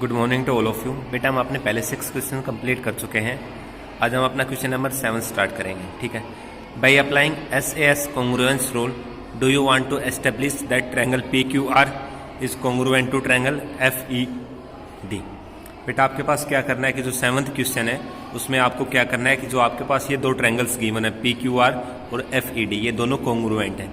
Good morning to all of you. बेटा हम अपने पहले 6 क्वेश्चन कंप्लीट कर चुके हैं। आज हम अपना क्वेश्चन नंबर 7 स्टार्ट करेंगे। ठीक है। By applying SAS congruence rule do you want to establish that triangle PQR is congruent to triangle FED। बेटा आपके पास क्या करना है कि जो 7th क्वेश्चन है उसमें आपको क्या करना है कि जो आपके पास ये दो ट्रायंगल्स गिवन है PQR और FED, ये दोनों कॉन्ग्रुएंट है।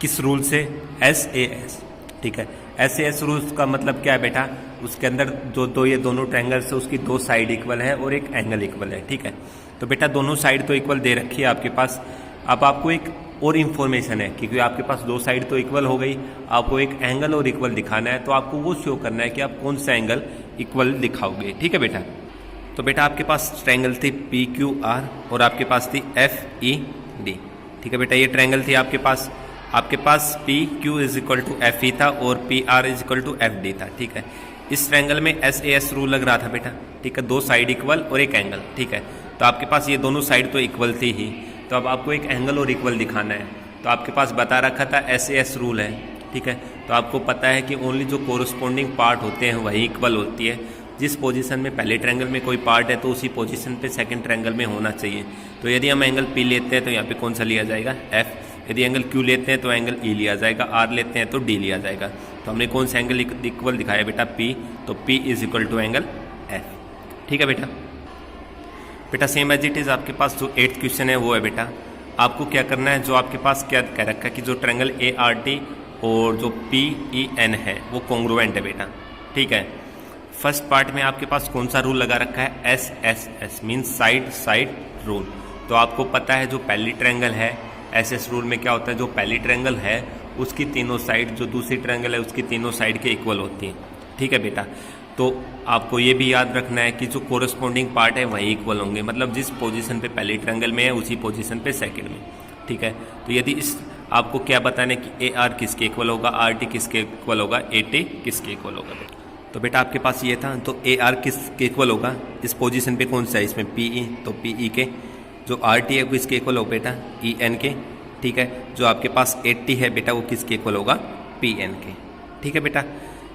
किस रूल से? SAS। ठीक है। SAS रूल्स का मतलब क्या है बेटा? उसके अंदर जो ये दोनों ट्रायंगल्स है उसकी दो साइड इक्वल है और एक एंगल इक्वल है। ठीक है। तो बेटा दोनों साइड तो इक्वल दे रखी है आपके पास। अब आपको एक और इन्फॉर्मेशन है क्योंकि आपके पास दो साइड तो इक्वल हो गई, आपको एक एंगल और इक्वल दिखाना है। तो आपको वो शो करना है कि आप कौन सा एंगल इक्वल दिखाओगे। ठीक है बेटा। तो बेटा आपके पास ट्रायंगल थी PQR और आपके पास थी FED। ठीक है बेटा, ये ट्रायंगल थी आपके पास PQ is equal to FE था और PR is equal to FD था। ठीक है। इस ट्रायंगल में SAS रूल लग रहा था बेटा। ठीक है। दो साइड इक्वल और एक एंगल। ठीक है। तो आपके पास ये दोनों साइड तो इक्वल थी ही, तो अब आपको एक एंगल और इक्वल दिखाना है। तो आपके पास बता रखा था SAS रूल है। ठीक है। तो आपको पता है कि ओनली जो कोरस्पॉन्डिंग पार्ट होते हैं वही इक्वल होती है। जिस पोजीशन में पहले ट्रायंगल में कोई पार्ट है तो उसी पोजीशन पे सेकंड ट्रायंगल में होना चाहिए। तो यदि हम एंगल P लेते हैं तो यहाँ पे कौन सा लिया जाएगा? F। यदि एंगल Q लेते हैं तो एंगल E लिया जाएगा, R लेते हैं तो D लिया जाएगा। तो हमने कौन सा एंगल इक्वल दिखाया बेटा? P। तो P is equal to angle F। ठीक है बेटा। बेटा सेम एज इट इज आपके पास जो 8th क्वेश्चन है वो है बेटा, आपको क्या करना है, जो आपके पास क्या कह रखा है कि जो ट्रायंगल ART और जो PEN है वो कॉन्ग्रुएंट है बेटा। ठीक है। फर्स्ट पार्ट में आपके पास कौन सा रूल लगा रखा है? SSS means side side rule. तो आपको पता है जो पहली ट्रायंगल है SS रूल में क्या होता है, जो पहली ट्रायंगल है उसकी तीनों साइड जो दूसरी ट्रायंगल है उसकी तीनों साइड के इक्वल होती हैं। ठीक है बेटा। तो आपको ये भी याद रखना है कि जो कोरस्पॉन्डिंग पार्ट है वही इक्वल होंगे, मतलब जिस पोजीशन पे पहली ट्रायंगल में है उसी पोजीशन पे सेकंड में। ठीक है। तो यदि इस आपको क्या बताना है कि AR किसके इक्वल होगा, RT किसके इक्वल होगा, AT किसके इक्वल होगा। तो बेटा आपके पास ये था, तो AR किसके इक्वल होगा इस पोजीशन पे? कौन सा है इसमें? PE। तो PE के। जो RT है वो किसके इक्वल होगा बेटा? EN के। ठीक है। जो आपके पास 80 है बेटा वो किसके इक्वल होगा? PN के। ठीक है बेटा।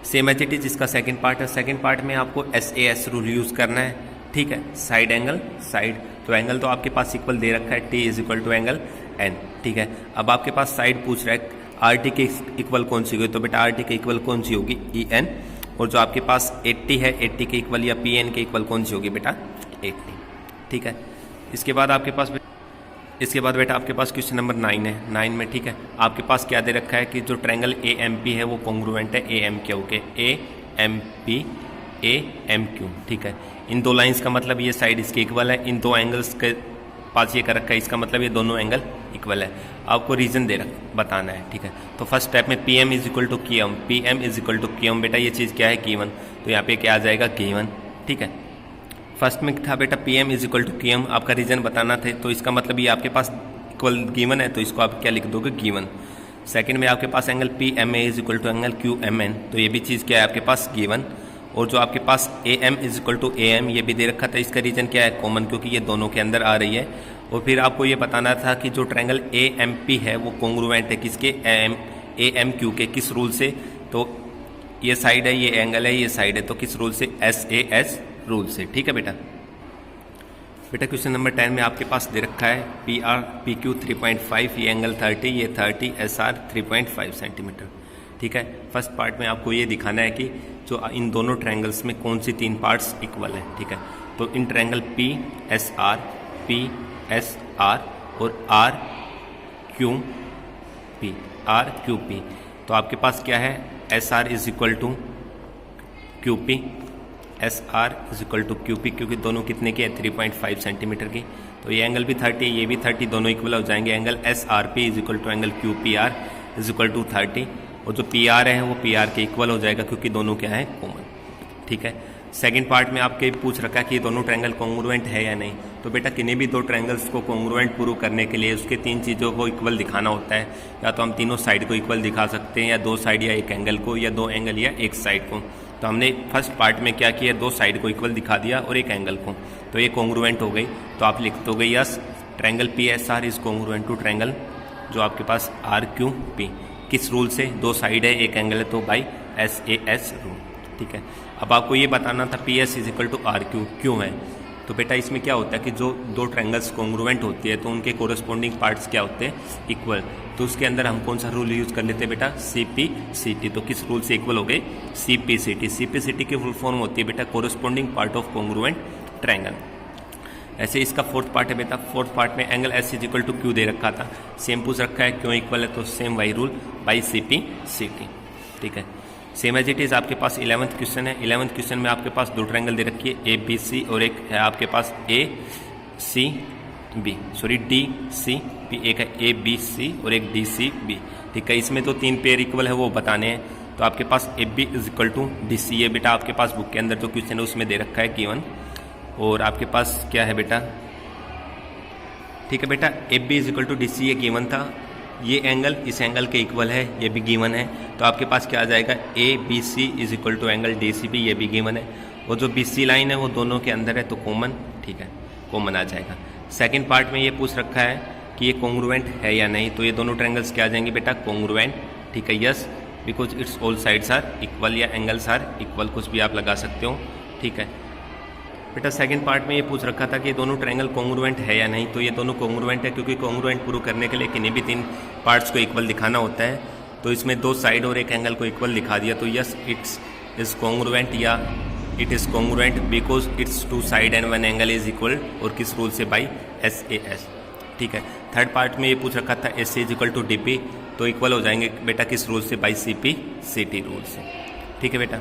सेम एज इट इज इसका सेकंड पार्ट है। सेकंड पार्ट में आपको SAS रूल यूज़ करना है। ठीक है। साइड एंगल साइड, तो एंगल तो आपके पास इक्वल दे रखा है, T is equal to angle N। ठीक है। अब आपके पास साइड पूछ रहा है RT के इक्वल कौन सी होगी, तो बेटा RT के इक्वल कौन सी होगी? EN। और जो आपके पास 80 है 80 के इक्वल या PN के इक्वल कौन सी होगी बेटा? 80। ठीक है। इसके बाद बेटा आपके पास क्वेश्चन नंबर 9 है। 9 में ठीक है आपके पास क्या दे रखा है कि जो ट्रायंगल AMP है वो कॉन्ग्रुएंट है AMQ के। AMP AMQ। ठीक है। इन दो लाइंस का मतलब ये साइड इसके इक्वल है, इन दो एंगल्स के पास ये कर रखा है, इसका मतलब ये दोनों एंगल इक्वल है। आपको रीजन बताना है। ठीक है। तो फर्स्ट स्टेप में PM is equal to QM, PM is equal to QM। बेटा ये चीज़ क्या है? गिवन। तो यहाँ पे क्या आ जाएगा? गिवन। ठीक है। फर्स्ट में था बेटा PM is equal to QM, आपका रीजन बताना थे, तो इसका मतलब ये आपके पास इक्वल गिवन है तो इसको आप क्या लिख दोगे? गिवन। सेकंड में आपके पास angle PMA is equal to angle QMN, तो ये भी चीज़ क्या है आपके पास? गिवन। और जो आपके पास AM is equal to AM ये भी दे रखा था, इसका रीजन क्या है? कॉमन, क्योंकि ये दोनों के अंदर आ रही है। और फिर आपको ये बताना था कि जो ट्रायंगल AMP है वो कॉन्ग्रुएंट है किसके? AMQ के। किस रूल से? तो ये साइड है, ये एंगल है, ये साइड है, तो किस रूल से? SAS रूल से। ठीक है बेटा। बेटा क्वेश्चन नंबर 10 में आपके पास दे रखा है PQ 3.5, ये एंगल 30, ये 30, SR 3.5 सेंटीमीटर। ठीक है। फर्स्ट पार्ट में आपको ये दिखाना है कि जो इन दोनों ट्रायंगल्स में कौन सी तीन पार्ट्स इक्वल है। ठीक है। तो इन ट्रायंगल PSR और RQP, तो आपके पास क्या है? SR is equal to QP, SR is equal to QP, क्योंकि दोनों कितने के? 3.5 सेंटीमीटर की। तो ये एंगल भी 30, ये भी 30, दोनों इक्वल हो जाएंगे। Angle SRP is equal to angle QPR is equal to 30, और जो PR है वो PR के इक्वल हो जाएगा क्योंकि दोनों क्या है? कॉमन। ठीक है। सेकंड पार्ट में आपके पूछ रखा है कि ये दोनों ट्रायंगल कॉन्ग्रुएंट है या नहीं। तो बेटा किन्हीं भी दो ट्रायंगल्स को कॉन्ग्रुएंट प्रूव करने के लिए उसके तीन चीज़ों को इक्वल दिखाना होता है। या तो हम तीनों साइड को इक्वल दिखा सकते हैं, या दो साइड या एक एंगल को, या दो एंगल या एक साइड को। तो हमने फर्स्ट पार्ट में क्या किया? दो साइड को इक्वल दिखा दिया और एक एंगल को, तो ये कॉन्ग्रुएंट हो गई। तो आप लिख दोगे yes triangle PSR is congruent to triangle जो आपके पास RQP। किस रूल से? दो साइड है एक एंगल है, तो बाई SAS रूल। ठीक है। अब आपको ये बताना था P S is equal to R Q क्यों है। तो बेटा इसमें क्या होता है कि जो दो ट्रायंगल्स कॉन्ग्रुएंट होती है तो उनके कोरस्पॉन्डिंग पार्ट्स क्या होते हैं, इक्वल। तो उसके अंदर हम कौन सा रूल यूज कर लेते हैं बेटा, सी पी सी टी। तो किस रूल से इक्वल हो गए, C P C T. C P C T की फुल फॉर्म होती है बेटा corresponding part of congruent triangle. ऐसे इसका फोर्थ पार्ट है बेटा, फोर्थ पार्ट में angle S is equal to Q दे रखा था, सेम पूछ रखा है क्यों इक्वल है, तो सेम वही rule by C P C T. ठीक है, सेम एज इट इज आपके पास 11th क्वेश्चन है। 11th क्वेश्चन में आपके पास दो ट्रायंगल दे रखी है, ए बी सी, और एक है आपके पास A C B, sorry D C B. एक है ए बी सी और एक डी सी बी। ठीक है, इसमें तो तीन पेयर इक्वल है वो बताने हैं। तो आपके पास A B is equal to D C, ये बेटा आपके पास बुक के अंदर जो क्वेश्चन है उसमें दे रखा है गिवन। और आपके पास क्या है बेटा, ठीक है बेटा, A B is equal to D C ये गिवन था, ये एंगल इस एंगल के इक्वल है, ये भी गिवन है। तो आपके पास क्या आ जाएगा, A B C is equal to angle D C B, ये भी गिवन है। और जो बी सी लाइन है वो दोनों के अंदर है तो कॉमन, ठीक है, कॉमन आ जाएगा। सेकंड पार्ट में ये पूछ रखा है कि ये कॉन्ग्रुएंट है या नहीं, तो ये दोनों ट्रायंगल्स क्या आ जाएंगे बेटा, कॉन्ग्रुएंट। ठीक है, yes, because it's all sides are equal, या एंगल्स आर इक्वल, कुछ भी आप लगा सकते हो। ठीक है बेटा, सेकंड पार्ट में ये पूछ रखा था कि ये दोनों ट्रायंगल कॉन्ग्रुएंट है या नहीं, तो ये दोनों कॉन्ग्रुएंट है, क्योंकि कॉन्ग्रुएंट प्रूव करने के लिए किन्हीं भी तीन पार्ट्स को इक्वल दिखाना होता है। तो इसमें दो साइड और एक एंगल को इक्वल दिखा दिया, तो यस इट्स इज कॉन्ग्रुएंट, या it is congruent because it's two side and one angle is equal, और किस रूल से, बाई एस ए एस। ठीक है, थर्ड पार्ट में ये पूछ रखा था S is equal to D P, तो इक्वल हो जाएंगे बेटा किस रूल से, by C P C T rule से। ठीक है बेटा,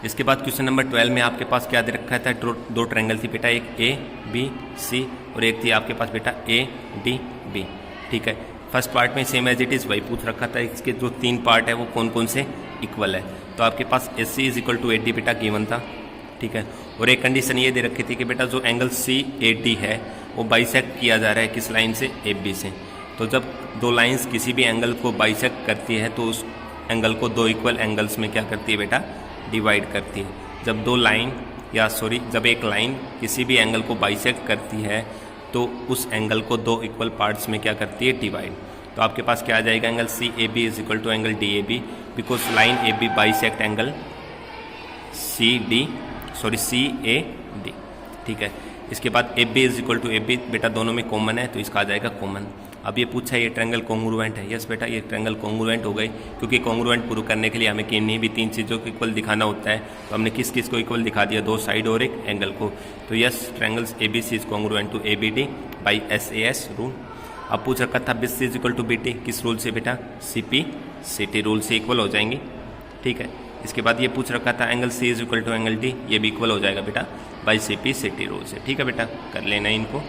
इसके बाद क्वेश्चन नंबर 12 में आपके पास क्या दे रखा था, दो ट्रायंगल थी बेटा, एक ए बी सी और एक थी आपके पास बेटा ए डी बी। ठीक है, फर्स्ट पार्ट में सेम एज इट इज़ वही पूछ रखा था, इसके जो तीन पार्ट है वो कौन कौन से इक्वल है। तो आपके पास S C is equal to A D बेटा गिवन था। ठीक है, और एक कंडीशन ये दे रखी थी कि बेटा जो एंगल सी ए डी है वो बाइसेक्ट किया जा रहा है किस लाइन से, ए बी से। तो जब दो लाइन्स किसी भी एंगल को बाइसेक्ट करती है तो उस एंगल को दो इक्वल एंगल्स में क्या करती है बेटा, डिवाइड करती है। जब दो लाइन जब एक लाइन किसी भी एंगल को बाइसेक्ट करती है तो उस एंगल को दो इक्वल पार्ट्स में क्या करती है, डिवाइड। तो आपके पास क्या आ जाएगा, angle C A B is equal to angle D A B, because line A B bisect angle C A D. ठीक है, इसके बाद A B is equal to A B बेटा दोनों में कॉमन है तो इसका आ जाएगा कॉमन। अब ये पूछा है ये ट्रायंगल कॉन्ग्रुएंट है, यस बेटा ये ट्रायंगल कॉन्ग्रुएंट हो गई, क्योंकि कॉन्ग्रुएंट प्रूव करने के लिए हमें किन्हीं भी तीन चीज़ों को इक्वल दिखाना होता है। तो हमने किस किस को इक्वल दिखा दिया, दो साइड और एक एंगल को। तो yes triangles A B C is congruent to A B D by S A S rule. अब पूछ रखा था B C is equal to B T, किस रूल से बेटा, C P C T rule से इक्वल हो जाएंगी। ठीक है, इसके बाद ये पूछ रखा था angle C is equal to angle D, ये भी इक्वल हो जाएगा बेटा by C P C T rule से। ठीक है बेटा, कर लेना इनको।